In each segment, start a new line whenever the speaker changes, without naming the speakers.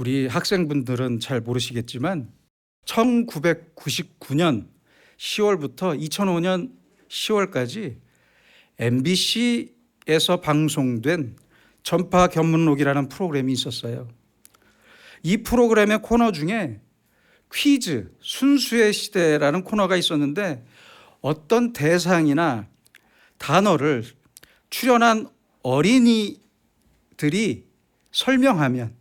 우리 학생분들은 잘 모르시겠지만 1999년 10월부터 2005년 10월까지 MBC에서 방송된 전파 견문록이라는 프로그램이 있었어요. 이 프로그램의 코너 중에 퀴즈, 순수의 시대라는 코너가 있었는데 어떤 대상이나 단어를 출연한 어린이들이 설명하면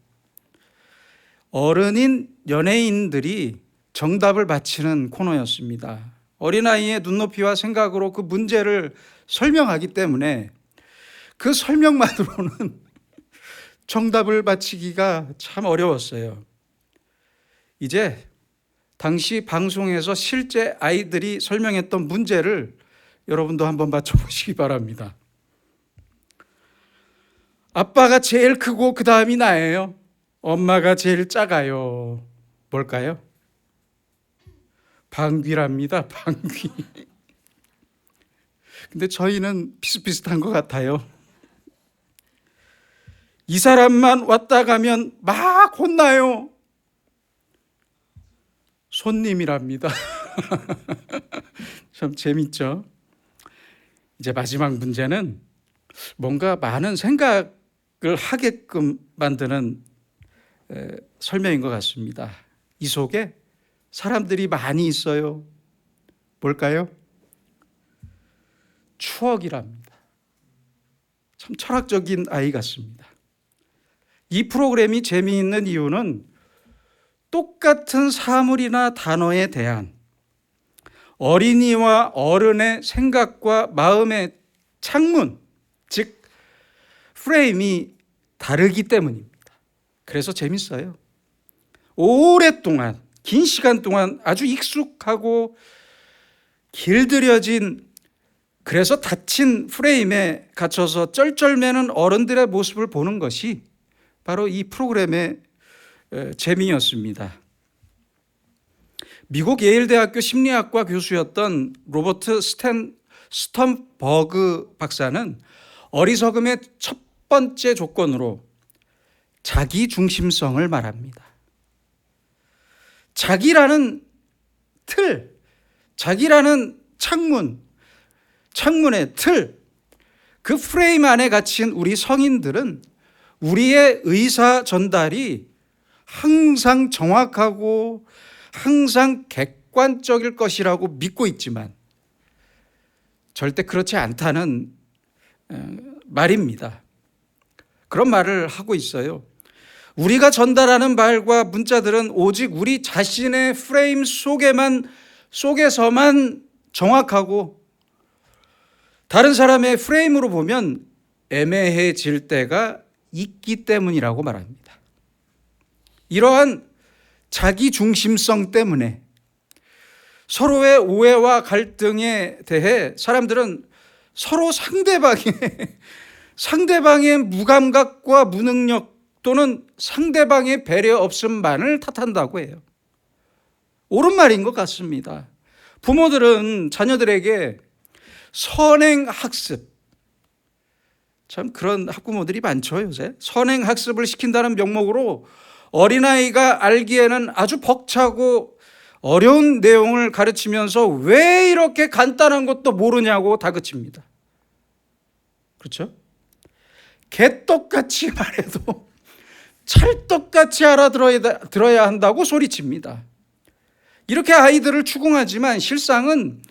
어른인 연예인들이 정답을 맞히는 코너였습니다. 어린아이의 눈높이와 생각으로 그 문제를 설명하기 때문에 그 설명만으로는 정답을 맞히기가 참 어려웠어요. 이제 당시 방송에서 실제 아이들이 설명했던 문제를 여러분도 한번 맞춰보시기 바랍니다. 아빠가 제일 크고 그 다음이 나예요. 엄마가 제일 작아요. 뭘까요? 방귀랍니다. 방귀. 근데 저희는 비슷비슷한 것 같아요. 이 사람만 왔다 가면 막 혼나요. 손님이랍니다. 참 재밌죠? 이제 마지막 문제는 뭔가 많은 생각을 하게끔 만드는 설명인 것 같습니다. 이 속에 사람들이 많이 있어요. 뭘까요? 추억이랍니다. 참 철학적인 아이 같습니다. 이 프로그램이 재미있는 이유는 똑같은 사물이나 단어에 대한 어린이와 어른의 생각과 마음의 창문, 즉 프레임이 다르기 때문입니다. 그래서 재밌어요. 오랫동안, 긴 시간 동안 아주 익숙하고 길들여진, 그래서 닫힌 프레임에 갇혀서 쩔쩔매는 어른들의 모습을 보는 것이 바로 이 프로그램의 재미였습니다. 미국 예일대학교 심리학과 교수였던 로버트 스턴버그 박사는 어리석음의 첫 번째 조건으로 자기 중심성을 말합니다. 자기라는 틀, 자기라는 창문의 틀, 그 프레임 안에 갇힌 우리 성인들은 우리의 의사 전달이 항상 정확하고 항상 객관적일 것이라고 믿고 있지만 절대 그렇지 않다는 말입니다. 그런 말을 하고 있어요. 우리가 전달하는 말과 문자들은 오직 우리 자신의 프레임 속에서만 정확하고 다른 사람의 프레임으로 보면 애매해질 때가 있기 때문이라고 말합니다. 이러한 자기 중심성 때문에 서로의 오해와 갈등에 대해 사람들은 서로 상대방의 무감각과 무능력 또는 상대방의 배려 없음만을 탓한다고 해요. 옳은 말인 것 같습니다. 부모들은 자녀들에게 선행학습, 참 그런 학부모들이 많죠 요새. 선행학습을 시킨다는 명목으로 어린아이가 알기에는 아주 벅차고 어려운 내용을 가르치면서 왜 이렇게 간단한 것도 모르냐고 다그칩니다. 그렇죠? 개떡같이 말해도 찰떡같이 알아들어야 한다고 소리칩니다. 이렇게 아이들을 추궁하지만 실상은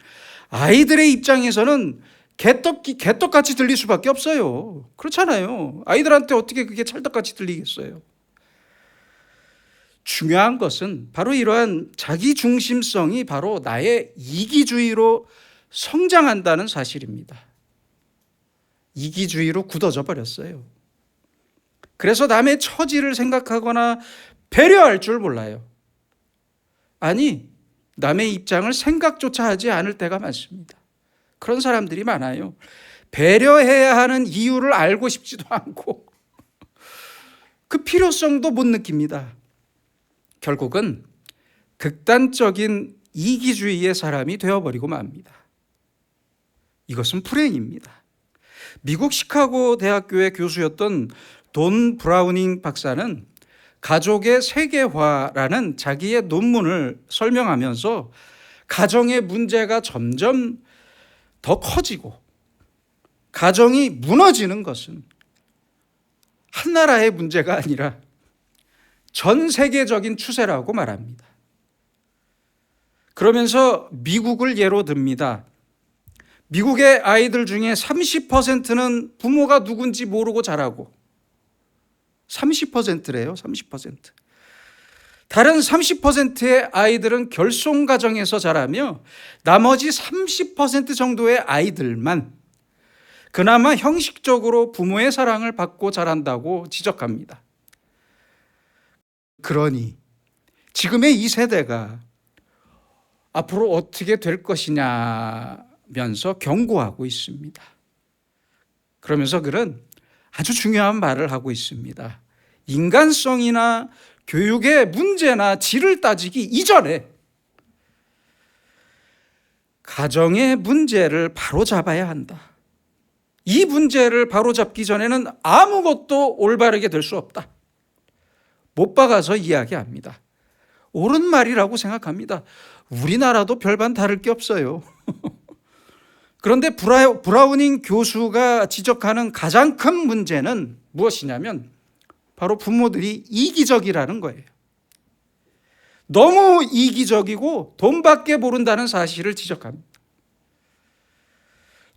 아이들의 입장에서는 개떡같이 들릴 수밖에 없어요. 그렇잖아요. 아이들한테 어떻게 그게 찰떡같이 들리겠어요. 중요한 것은 바로 이러한 자기중심성이 바로 나의 이기주의로 성장한다는 사실입니다. 이기주의로 굳어져 버렸어요. 그래서 남의 처지를 생각하거나 배려할 줄 몰라요. 아니, 남의 입장을 생각조차 하지 않을 때가 많습니다. 그런 사람들이 많아요. 배려해야 하는 이유를 알고 싶지도 않고 그 필요성도 못 느낍니다. 결국은 극단적인 이기주의의 사람이 되어버리고 맙니다. 이것은 불행입니다. 미국 시카고 대학교의 교수였던 돈 브라우닝 박사는 가족의 세계화라는 자기의 논문을 설명하면서 가정의 문제가 점점 더 커지고 가정이 무너지는 것은 한 나라의 문제가 아니라 전 세계적인 추세라고 말합니다. 그러면서 미국을 예로 듭니다. 미국의 아이들 중에 30%는 부모가 누군지 모르고 자라고, 30%래요. 30%. 다른 30%의 아이들은 결손가정에서 자라며 나머지 30% 정도의 아이들만 그나마 형식적으로 부모의 사랑을 받고 자란다고 지적합니다. 그러니 지금의 이 세대가 앞으로 어떻게 될 것이냐면서 경고하고 있습니다. 그러면서 그는 아주 중요한 말을 하고 있습니다. 인간성이나 교육의 문제나 질을 따지기 이전에 가정의 문제를 바로잡아야 한다. 이 문제를 바로잡기 전에는 아무것도 올바르게 될 수 없다. 못 박아서 이야기합니다. 옳은 말이라고 생각합니다. 우리나라도 별반 다를 게 없어요. 그런데 브라우닝 교수가 지적하는 가장 큰 문제는 무엇이냐면 바로 부모들이 이기적이라는 거예요. 너무 이기적이고 돈밖에 모른다는 사실을 지적합니다.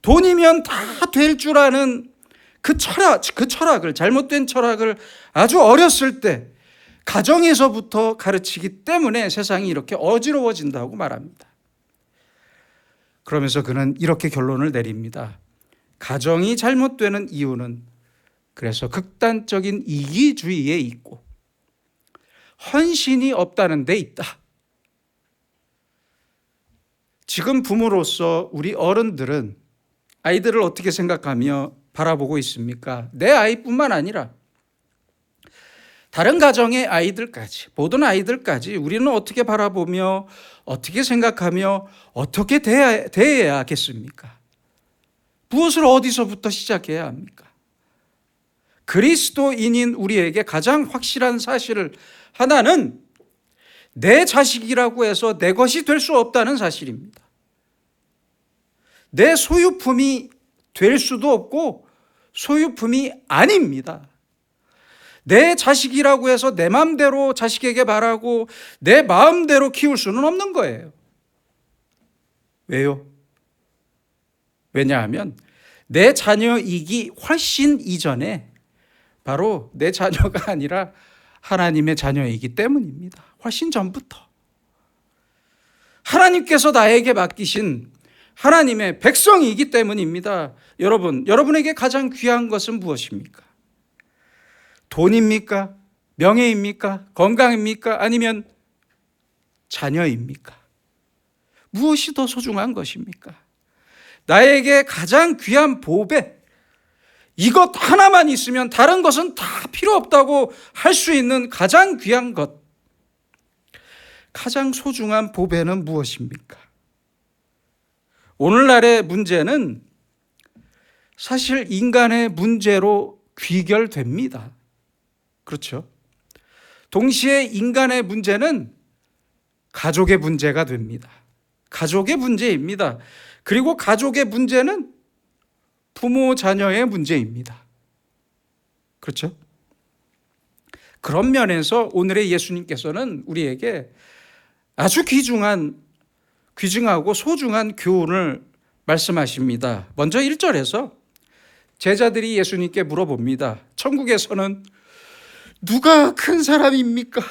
돈이면 다 될 줄 아는 그 철학을, 잘못된 철학을 아주 어렸을 때 가정에서부터 가르치기 때문에 세상이 이렇게 어지러워진다고 말합니다. 그러면서 그는 이렇게 결론을 내립니다. 가정이 잘못되는 이유는 그래서 극단적인 이기주의에 있고 헌신이 없다는 데 있다. 지금 부모로서 우리 어른들은 아이들을 어떻게 생각하며 바라보고 있습니까? 내 아이뿐만 아니라 다른 가정의 아이들까지, 모든 아이들까지 우리는 어떻게 바라보며 어떻게 생각하며 어떻게 대해야 하겠습니까? 무엇을 어디서부터 시작해야 합니까? 그리스도인인 우리에게 가장 확실한 사실 하나는 내 자식이라고 해서 내 것이 될 수 없다는 사실입니다. 내 소유품이 될 수도 없고 소유품이 아닙니다. 내 자식이라고 해서 내 마음대로 자식에게 말하고 내 마음대로 키울 수는 없는 거예요. 왜요? 왜냐하면 내 자녀이기 훨씬 이전에 바로 내 자녀가 아니라 하나님의 자녀이기 때문입니다. 훨씬 전부터. 하나님께서 나에게 맡기신 하나님의 백성이기 때문입니다. 여러분에게 가장 귀한 것은 무엇입니까? 돈입니까? 명예입니까? 건강입니까? 아니면 자녀입니까? 무엇이 더 소중한 것입니까? 나에게 가장 귀한 보배, 이것 하나만 있으면 다른 것은 다 필요 없다고 할 수 있는 가장 귀한 것, 가장 소중한 보배는 무엇입니까? 오늘날의 문제는 사실 인간의 문제로 귀결됩니다. 그렇죠? 동시에 인간의 문제는 가족의 문제가 됩니다. 가족의 문제입니다. 그리고 가족의 문제는 부모 자녀의 문제입니다. 그렇죠? 그런 면에서 오늘의 예수님께서는 우리에게 아주 귀중하고 소중한 교훈을 말씀하십니다. 먼저 1절에서 제자들이 예수님께 물어봅니다. 천국에서는 누가 큰 사람입니까?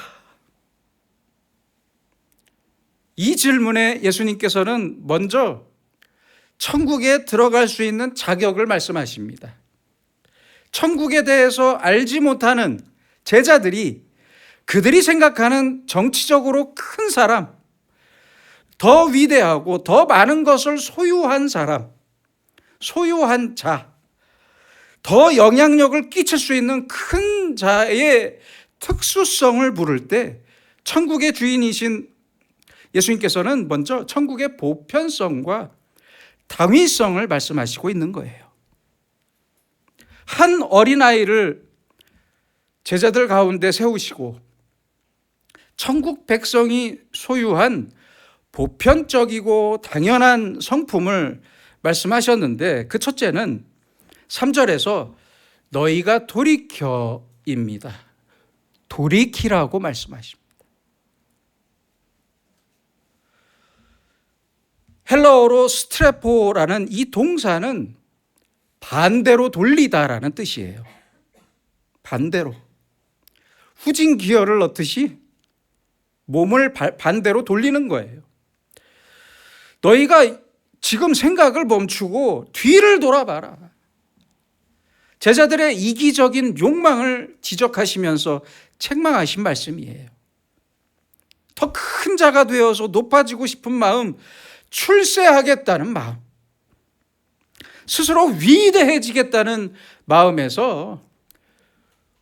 이 질문에 예수님께서는 먼저 천국에 들어갈 수 있는 자격을 말씀하십니다. 천국에 대해서 알지 못하는 제자들이 그들이 생각하는 정치적으로 큰 사람, 더 위대하고 더 많은 것을 소유한 사람, 소유한 자, 더 영향력을 끼칠 수 있는 큰 자의 특수성을 부를 때 천국의 주인이신 예수님께서는 먼저 천국의 보편성과 당위성을 말씀하시고 있는 거예요. 한 어린아이를 제자들 가운데 세우시고 천국 백성이 소유한 보편적이고 당연한 성품을 말씀하셨는데, 그 첫째는 3절에서 너희가 돌이켜입니다. 돌이키라고 말씀하십니다. 헬라어로 스트레포라는 이 동사는 반대로 돌리다라는 뜻이에요. 반대로. 후진 기어를 넣듯이 몸을 반대로 돌리는 거예요. 너희가 지금 생각을 멈추고 뒤를 돌아봐라. 제자들의 이기적인 욕망을 지적하시면서 책망하신 말씀이에요. 더 큰 자가 되어서 높아지고 싶은 마음, 출세하겠다는 마음, 스스로 위대해지겠다는 마음에서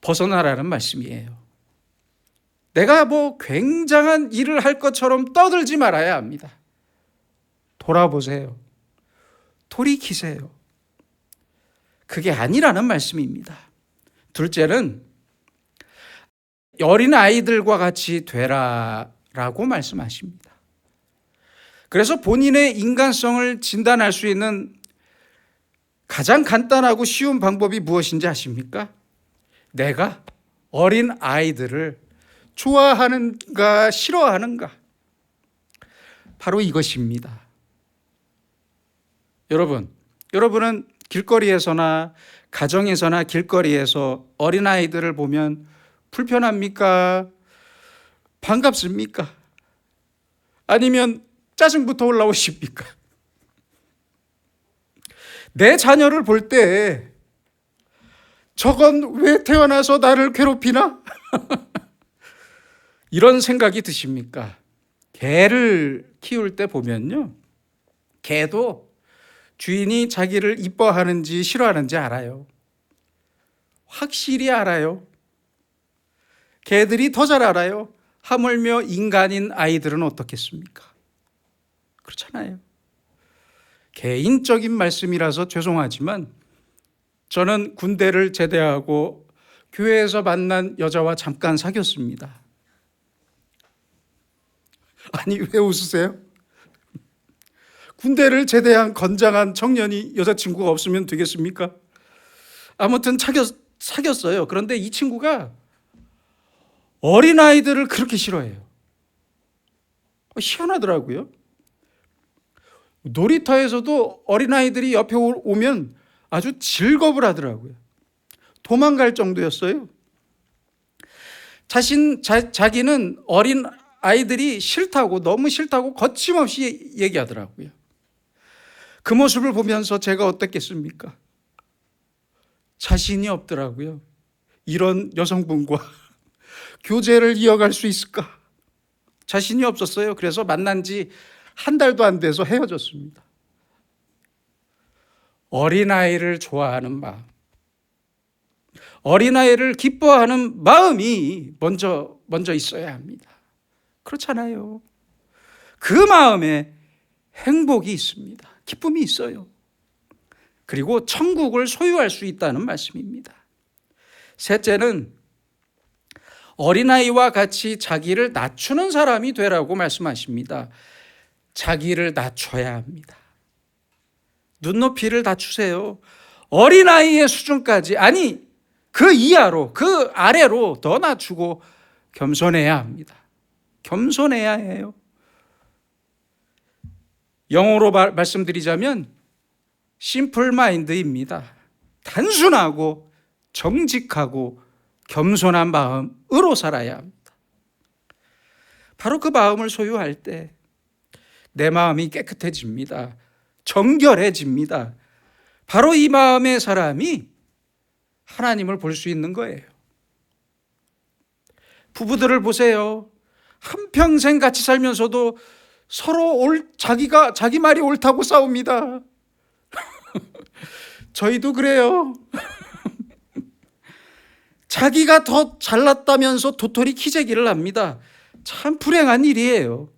벗어나라는 말씀이에요. 내가 굉장한 일을 할 것처럼 떠들지 말아야 합니다. 돌아보세요. 돌이키세요. 그게 아니라는 말씀입니다. 둘째는 어린 아이들과 같이 되라라고 말씀하십니다. 그래서 본인의 인간성을 진단할 수 있는 가장 간단하고 쉬운 방법이 무엇인지 아십니까? 내가 어린 아이들을 좋아하는가 싫어하는가? 바로 이것입니다. 여러분은 길거리에서나 가정에서나 길거리에서 어린아이들을 보면 불편합니까? 반갑습니까? 아니면 짜증부터 올라오십니까? 내 자녀를 볼 때 저건 왜 태어나서 나를 괴롭히나? 이런 생각이 드십니까? 개를 키울 때 보면요, 개도 주인이 자기를 이뻐하는지 싫어하는지 알아요. 확실히 알아요. 개들이 더 잘 알아요. 하물며 인간인 아이들은 어떻겠습니까? 그렇잖아요. 개인적인 말씀이라서 죄송하지만 저는 군대를 제대하고 교회에서 만난 여자와 잠깐 사귀었습니다. 아니, 왜 웃으세요? 군대를 제대한 건장한 청년이 여자친구가 없으면 되겠습니까? 아무튼 사귀었어요. 그런데 이 친구가 어린아이들을 그렇게 싫어해요. 희한하더라고요. 놀이터에서도 어린아이들이 옆에 오면 아주 즐겁을 하더라고요. 도망갈 정도였어요. 자기는 어린 아이들이 싫다고, 너무 싫다고 거침없이 얘기하더라고요. 그 모습을 보면서 제가 어떻겠습니까? 자신이 없더라고요. 이런 여성분과 교제를 이어갈 수 있을까? 자신이 없었어요. 그래서 만난 지 한 달도 안 돼서 헤어졌습니다. 어린아이를 좋아하는 마음, 어린아이를 기뻐하는 마음이 먼저 있어야 합니다. 그렇잖아요. 그 마음에 행복이 있습니다. 기쁨이 있어요. 그리고 천국을 소유할 수 있다는 말씀입니다. 셋째는 어린아이와 같이 자기를 낮추는 사람이 되라고 말씀하십니다. 자기를 낮춰야 합니다. 눈높이를 낮추세요. 어린아이의 수준까지, 아니 그 이하로, 그 아래로 더 낮추고 겸손해야 합니다. 겸손해야 해요. 영어로 말씀드리자면 심플 마인드입니다. 단순하고 정직하고 겸손한 마음으로 살아야 합니다. 바로 그 마음을 소유할 때 내 마음이 깨끗해집니다. 정결해집니다. 바로 이 마음의 사람이 하나님을 볼 수 있는 거예요. 부부들을 보세요. 한평생 같이 살면서도 서로 자기 말이 옳다고 싸웁니다. 저희도 그래요. 자기가 더 잘났다면서 도토리 키재기를 합니다. 참 불행한 일이에요.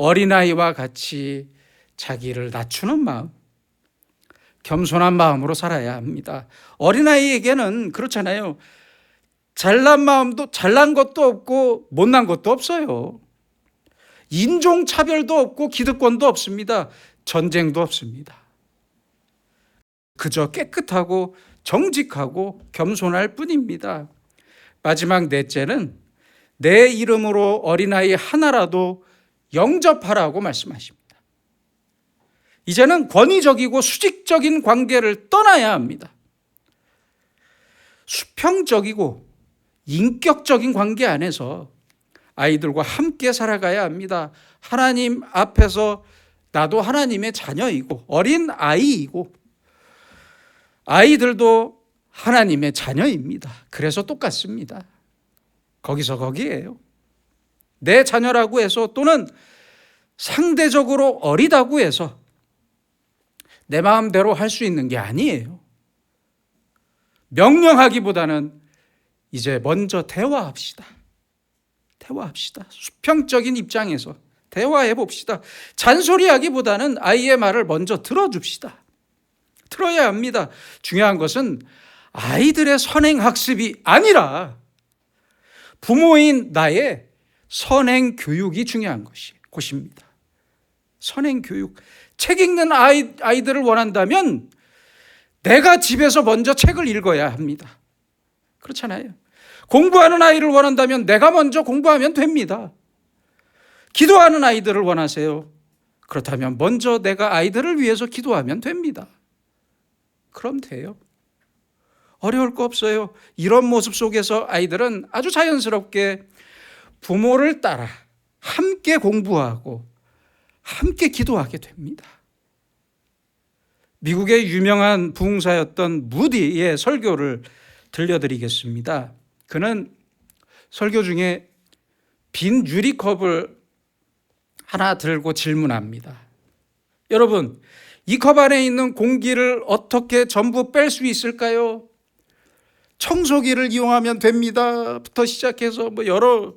어린아이와 같이 자기를 낮추는 마음, 겸손한 마음으로 살아야 합니다. 어린아이에게는 그렇잖아요. 잘난 마음도, 잘난 것도 없고 못난 것도 없어요. 인종차별도 없고 기득권도 없습니다. 전쟁도 없습니다. 그저 깨끗하고 정직하고 겸손할 뿐입니다. 마지막 넷째는 내 이름으로 어린아이 하나라도 영접하라고 말씀하십니다. 이제는 권위적이고 수직적인 관계를 떠나야 합니다. 수평적이고 인격적인 관계 안에서 아이들과 함께 살아가야 합니다. 하나님 앞에서 나도 하나님의 자녀이고 어린 아이이고 아이들도 하나님의 자녀입니다. 그래서 똑같습니다. 거기서 거기에요. 내 자녀라고 해서 또는 상대적으로 어리다고 해서 내 마음대로 할 수 있는 게 아니에요. 명령하기보다는 이제 먼저 대화합시다. 대화합시다. 수평적인 입장에서 대화해 봅시다. 잔소리하기보다는 아이의 말을 먼저 들어줍시다. 들어야 합니다. 중요한 것은 아이들의 선행학습이 아니라 부모인 나의 선행교육이 중요한 것입니다. 선행교육. 책 읽는 아이들을 원한다면 내가 집에서 먼저 책을 읽어야 합니다. 그렇잖아요. 공부하는 아이를 원한다면 내가 먼저 공부하면 됩니다. 기도하는 아이들을 원하세요. 그렇다면 먼저 내가 아이들을 위해서 기도하면 됩니다. 그럼 돼요. 어려울 거 없어요. 이런 모습 속에서 아이들은 아주 자연스럽게 부모를 따라 함께 공부하고 함께 기도하게 됩니다. 미국의 유명한 부흥사였던 무디의 설교를 들려드리겠습니다. 그는 설교 중에 빈 유리컵을 하나 들고 질문합니다. 여러분, 이 컵 안에 있는 공기를 어떻게 전부 뺄 수 있을까요? 청소기를 이용하면 됩니다. 부터 시작해서 여러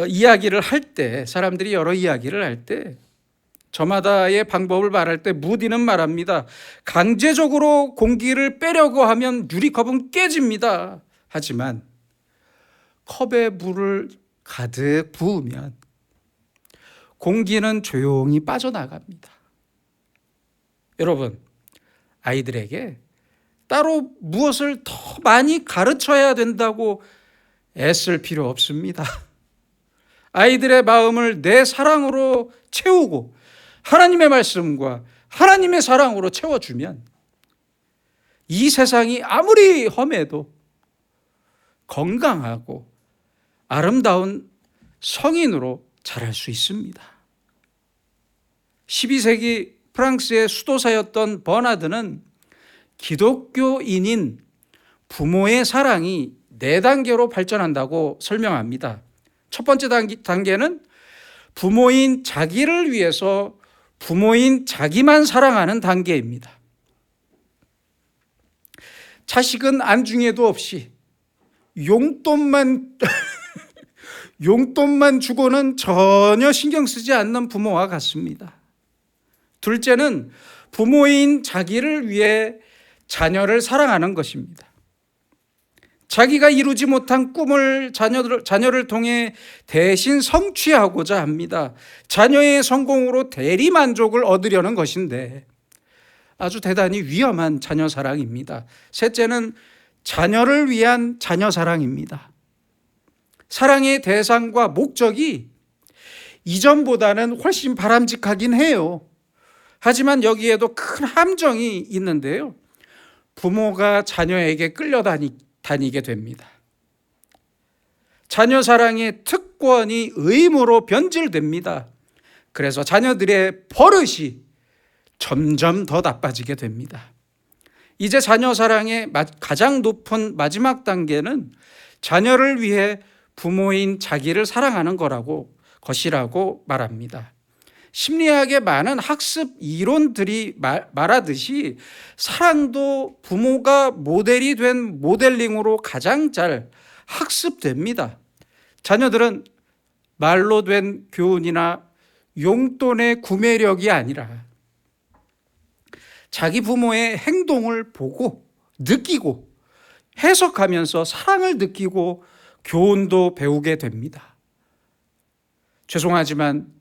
이야기를 할 때, 사람들이 여러 이야기를 할 때 저마다의 방법을 말할 때 무디는 말합니다. 강제적으로 공기를 빼려고 하면 유리컵은 깨집니다. 하지만 컵에 물을 가득 부으면 공기는 조용히 빠져나갑니다. 여러분, 아이들에게 따로 무엇을 더 많이 가르쳐야 된다고 애쓸 필요 없습니다. 아이들의 마음을 내 사랑으로 채우고 하나님의 말씀과 하나님의 사랑으로 채워주면 이 세상이 아무리 험해도 건강하고 아름다운 성인으로 자랄 수 있습니다. 12세기 프랑스의 수도사였던 버나드는 기독교인인 부모의 사랑이 4단계로 발전한다고 설명합니다. 첫 번째 단계는 부모인 자기를 위해서 부모인 자기만 사랑하는 단계입니다. 자식은 안중에도 없이 용돈만 주고는 전혀 신경 쓰지 않는 부모와 같습니다. 둘째는 부모인 자기를 위해 자녀를 사랑하는 것입니다. 자기가 이루지 못한 꿈을 자녀를 통해 대신 성취하고자 합니다. 자녀의 성공으로 대리 만족을 얻으려는 것인데 아주 대단히 위험한 자녀 사랑입니다. 셋째는 자녀를 위한 자녀 사랑입니다. 사랑의 대상과 목적이 이전보다는 훨씬 바람직하긴 해요. 하지만 여기에도 큰 함정이 있는데요. 부모가 자녀에게 끌려다니게 됩니다. 자녀 사랑의 특권이 의무로 변질됩니다. 그래서 자녀들의 버릇이 점점 더 나빠지게 됩니다. 이제 자녀 사랑의 가장 높은 마지막 단계는 자녀를 위해 부모인 자기를 사랑하는 것이라고 말합니다. 심리학의 많은 학습 이론들이 말하듯이 사랑도 부모가 모델이 된 모델링으로 가장 잘 학습됩니다. 자녀들은 말로 된 교훈이나 용돈의 구매력이 아니라 자기 부모의 행동을 보고 느끼고 해석하면서 사랑을 느끼고 교훈도 배우게 됩니다. 죄송하지만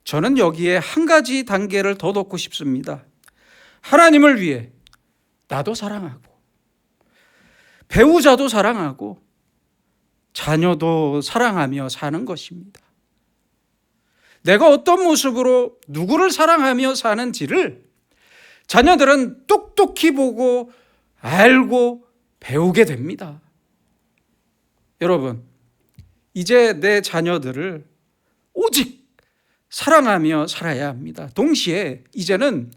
저는 여기에 한 가지 단계를 더 넣고 싶습니다. 하나님을 위해 나도 사랑하고, 배우자도 사랑하고, 자녀도 사랑하며 사는 것입니다. 내가 어떤 모습으로 누구를 사랑하며 사는지를 자녀들은 똑똑히 보고 알고 배우게 됩니다. 여러분, 이제 내 자녀들을 오직 사랑하며 살아야 합니다. 동시에 이제는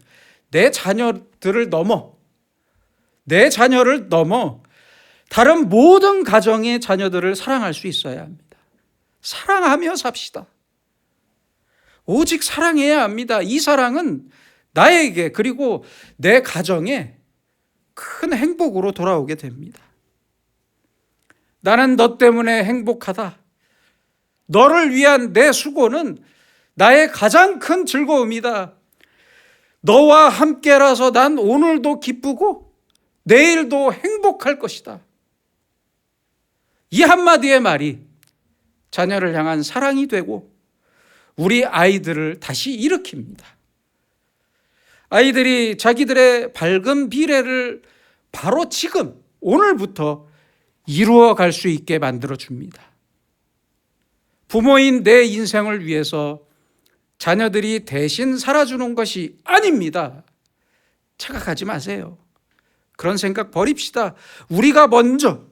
내 자녀를 넘어 다른 모든 가정의 자녀들을 사랑할 수 있어야 합니다. 사랑하며 삽시다. 오직 사랑해야 합니다. 이 사랑은 나에게 그리고 내 가정에 큰 행복으로 돌아오게 됩니다. 나는 너 때문에 행복하다. 너를 위한 내 수고는 나의 가장 큰 즐거움이다. 너와 함께라서 난 오늘도 기쁘고 내일도 행복할 것이다. 이 한마디의 말이 자녀를 향한 사랑이 되고 우리 아이들을 다시 일으킵니다. 아이들이 자기들의 밝은 미래를 바로 지금 오늘부터 이루어 갈 수 있게 만들어 줍니다. 부모인 내 인생을 위해서 자녀들이 대신 살아주는 것이 아닙니다. 착각하지 마세요. 그런 생각 버립시다. 우리가 먼저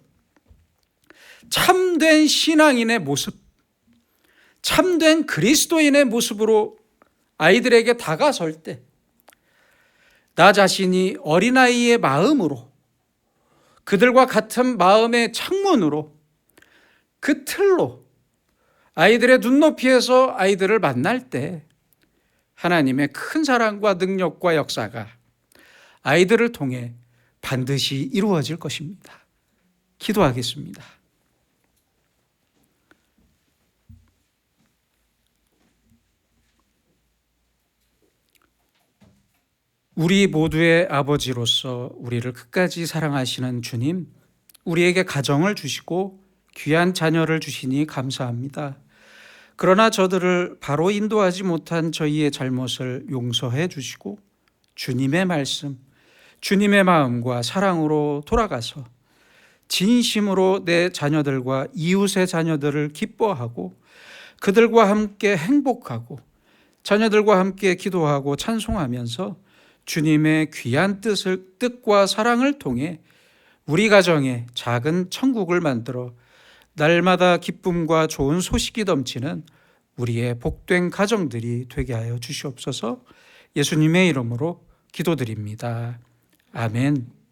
참된 신앙인의 모습, 참된 그리스도인의 모습으로 아이들에게 다가설 때 나 자신이 어린아이의 마음으로, 그들과 같은 마음의 창문으로, 그 틀로 아이들의 눈높이에서 아이들을 만날 때 하나님의 큰 사랑과 능력과 역사가 아이들을 통해 반드시 이루어질 것입니다. 기도하겠습니다. 우리 모두의 아버지로서 우리를 끝까지 사랑하시는 주님, 우리에게 가정을 주시고 귀한 자녀를 주시니 감사합니다. 그러나 저들을 바로 인도하지 못한 저희의 잘못을 용서해 주시고 주님의 말씀, 주님의 마음과 사랑으로 돌아가서 진심으로 내 자녀들과 이웃의 자녀들을 기뻐하고 그들과 함께 행복하고 자녀들과 함께 기도하고 찬송하면서 주님의 귀한 뜻과 사랑을 통해 우리 가정에 작은 천국을 만들어 날마다 기쁨과 좋은 소식이 넘치는 우리의 복된 가정들이 되게 하여 주시옵소서. 예수님의 이름으로 기도드립니다. 아멘.